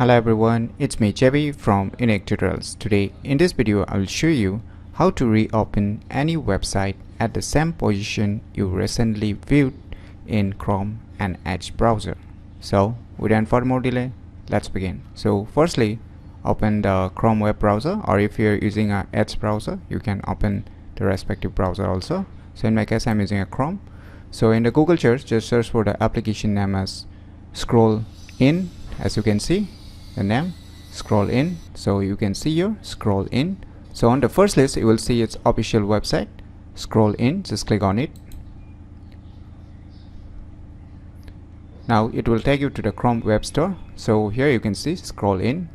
Hello everyone, it's me JB from UniqueTutorials. Today in this video I will show you how to reopen any website at the same position you recently viewed in Chrome and Edge browser. So without further more delay, let's begin. So firstly, open the Chrome web browser, or if you're using an Edge browser you can open the respective browser also. So in my case I'm using a Chrome. So in the Google search, just search for the application name as Scroll In. As you can see the name Scroll In, so you can see here Scroll In. So on the first list you will see its official website Scroll In. Just click on it. Now it will take you to the Chrome web store. So here you can see Scroll In,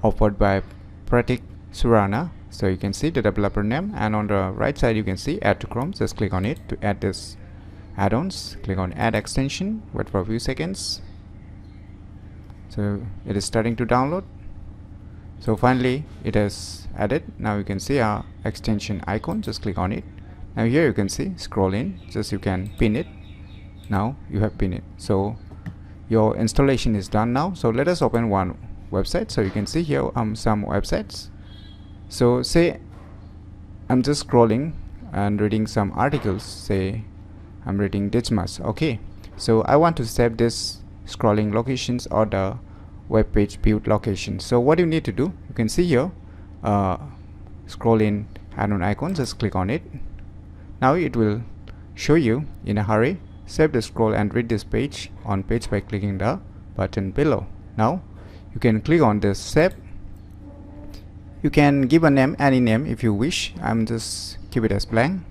offered by Pratik Surana. So you can see the developer name, and on the right side you can see Add to Chrome. Just click on it to add this add-ons. Click on Add Extension, wait for a few seconds. So it is starting to download. So finally it is added. Now you can see our extension icon. Just click on it. Now here you can see Scroll In. Just you can pin it. Now you have pinned it. So your installation is done now. So let us open one website. So you can see here some websites. So say I'm just scrolling and reading some articles. Say I'm reading Ditchmas. Okay, so I want to save this scrolling locations or the web page viewed location. So what you need to do, you can see here Scroll In add-on icon. Just click on it. Now it will show you in a hurry. Save the scroll and read this page on page by clicking the button below. Now you can click on this save. You can give a name, any name if you wish. I'm just keep it as blank.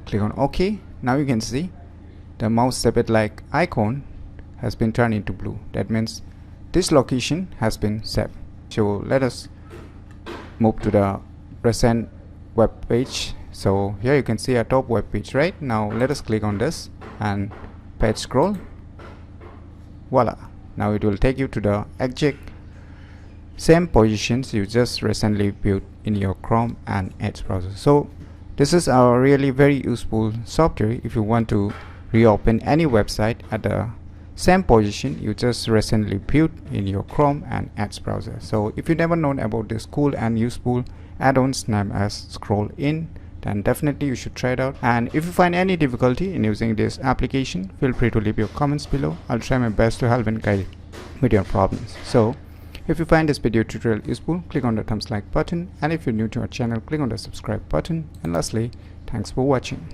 Click on OK. Now you can see the mouse saved like icon has been turned into blue. That means this location has been saved. So let us move to the recent web page. So here you can see a top web page, right? Now let us click on this and page scroll. Voila, now it will take you to the exact same positions you just recently viewed in your Chrome and Edge browser. So this is a really very useful software if you want to reopen any website at the same position you just recently viewed in your Chrome and Edge browser. So if you never known about this cool and useful add-ons named as Scroll In, then definitely you should try it out. And if you find any difficulty in using this application, feel free to leave your comments below. I'll try my best to help and guide with your problems. So if you find this video tutorial useful, click on the thumbs like button, and if you're new to our channel, click on the subscribe button. And lastly, thanks for watching.